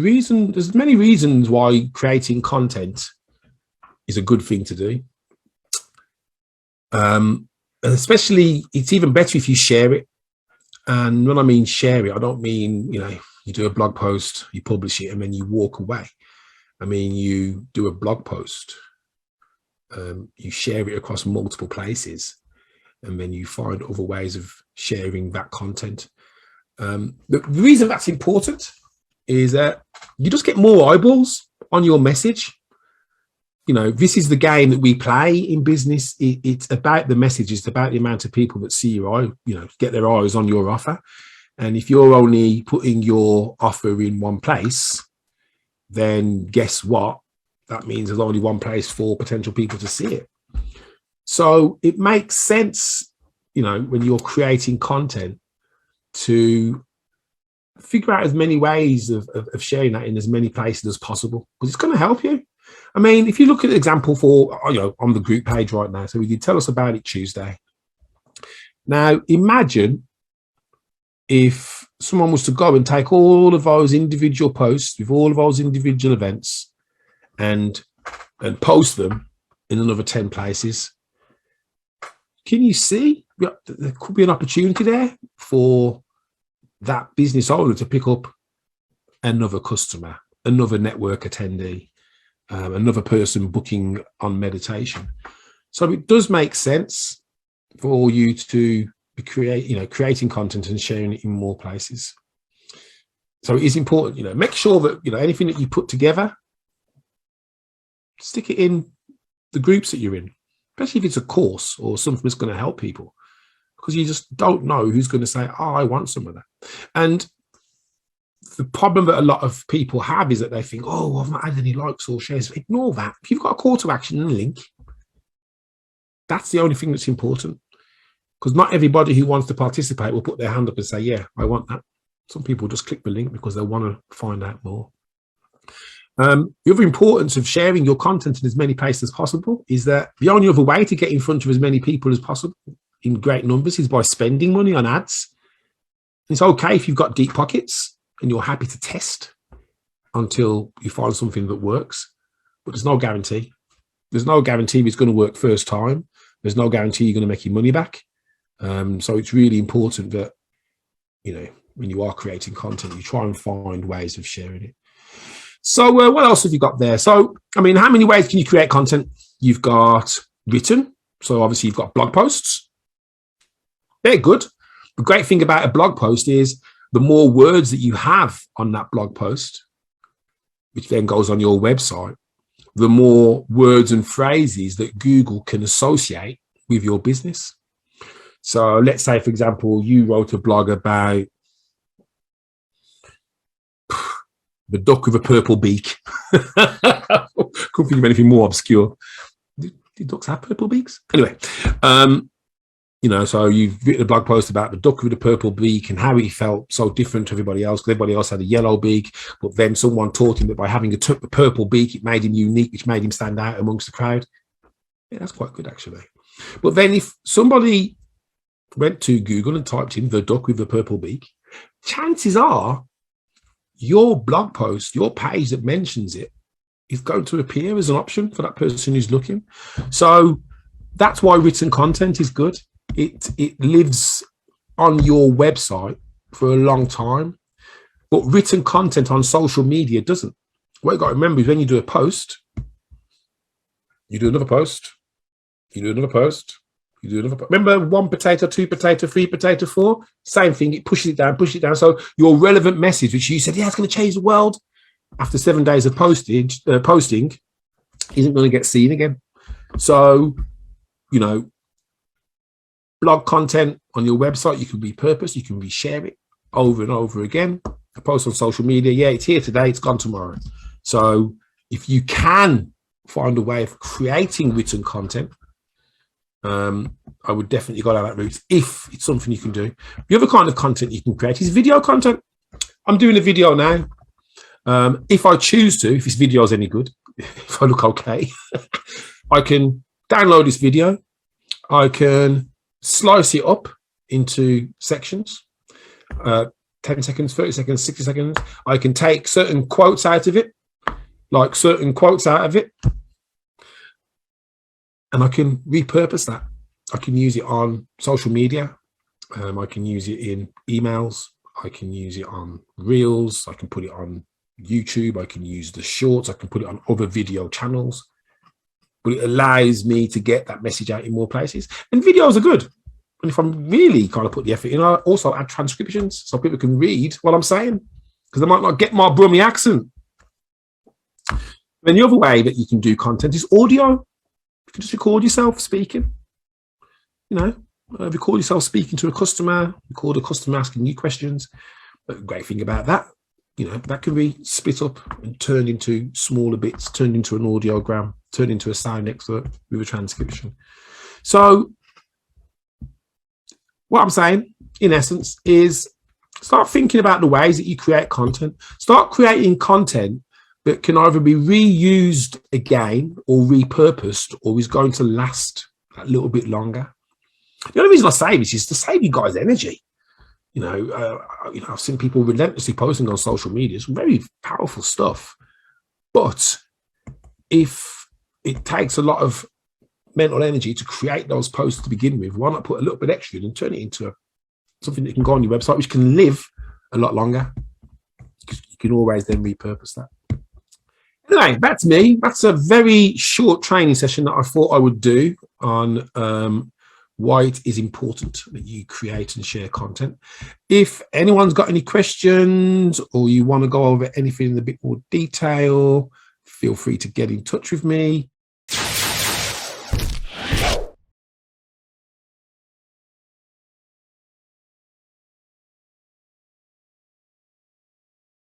there's many reasons why creating content is a good thing to do. And especially, it's even better if you share it. And when I mean share it, I don't mean, you do a blog post, you publish it, and then you walk away. I mean, you do a blog post, you share it across multiple places, and then you find other ways of sharing that content. The reason that's important is that you just get more eyeballs on your message. This is the game that we play in business. It's about the message. It's about the amount of people that see your get their eyes on your offer. And if you're only putting your offer in one place, then guess what? That means there's only one place for potential people to see it. So it makes sense, when you're creating content, to figure out as many ways of sharing that in as many places as possible, because it's going to help you. I mean, if you look at the example for, on the group page right now, so we did Tell Us About It Tuesday. Now, imagine if someone was to go and take all of those individual posts with all of those individual events and post them in another 10 places. Can you see? There could be an opportunity there for that business owner to pick up another customer, another network attendee, another person booking on meditation. So it does make sense for you to be creating content and sharing it in more places. So it is important, make sure that, anything that you put together, stick it in the groups that you're in, especially if it's a course or something that's going to help people, because you just don't know who's going to say, oh, I want some of that. And the problem that a lot of people have is that they think, oh, I've not had any likes or shares. Ignore that. If you've got a call to action and a link, that's the only thing that's important. Because not everybody who wants to participate will put their hand up and say, yeah, I want that. Some people just click the link because they want to find out more. The other importance of sharing your content in as many places as possible is that the only other way to get in front of as many people as possible in great numbers is by spending money on ads. It's okay if you've got deep pockets and you're happy to test until you find something that works, but there's no guarantee. There's no guarantee it's going to work first time. There's no guarantee you're going to make your money back. So it's really important that, when you are creating content, you try and find ways of sharing it. So what else have you got there? So, I mean, how many ways can you create content? You've got written. So obviously you've got blog posts. They're good. The great thing about a blog post is the more words that you have on that blog post, which then goes on your website, the more words and phrases that Google can associate with your business. So let's say, for example, you wrote a blog about the duck with a purple beak. Couldn't think of anything more obscure. Do ducks have purple beaks? Anyway, so you've written a blog post about the duck with the purple beak and how he felt so different to everybody else, because everybody else had a yellow beak. But then someone taught him that by having a purple beak, it made him unique, which made him stand out amongst the crowd. Yeah, that's quite good, actually. But then if somebody went to Google and typed in the duck with the purple beak, chances are your blog post, your page that mentions it, is going to appear as an option for that person who's looking. So that's why written content is good. It lives on your website for a long time, but written content on social media doesn't. What you've got to remember is when you do a post, you do another post, you do another post, you do another. Remember 1 potato, 2 potato, 3 potato, 4? Same thing. It pushes it down, pushes it down. So your relevant message, which you said, yeah, it's going to change the world, after 7 days of posting, isn't going to get seen again. So, blog content on your website, you can repurpose, you can reshare it over and over again. A post on social media, yeah, it's here today, it's gone tomorrow. So if you can find a way of creating written content, I would definitely go down that route if it's something you can do. The other kind of content you can create is video content. I'm doing a video now. If I choose to, if this video is any good, if I look okay, I can download this video. I can slice it up into sections, 10 seconds, 30 seconds, 60 seconds. I can take certain quotes out of it, and I can repurpose that. I can use it on social media. I can use it in emails. I can use it on Reels. I can put it on YouTube. I can use the shorts. I can put it on other video channels. But it allows me to get that message out in more places. And videos are good. And if I'm really kind of put the effort in, I also add transcriptions so people can read what I'm saying, because they might not get my Brummie accent. Then the other way that you can do content is audio. You can just record yourself speaking. Record yourself speaking to a customer, record a customer asking you questions. But the great thing about that, that can be split up and turned into smaller bits, turned into an audiogram, turned into a sound expert with a transcription. So what I'm saying, in essence, is start thinking about the ways that you create content. Start creating content that can either be reused again or repurposed, or is going to last a little bit longer. The only reason I say this is to save you guys energy. I've seen people relentlessly posting on social media. It's very powerful stuff. But if it takes a lot of mental energy to create those posts to begin with, why not put a little bit extra in and turn it into something that can go on your website, which can live a lot longer? Because you can always then repurpose that. Anyway, that's me. That's a very short training session that I thought I would do on why it is important that you create and share content. If anyone's got any questions or you want to go over anything in a bit more detail, feel free to get in touch with me.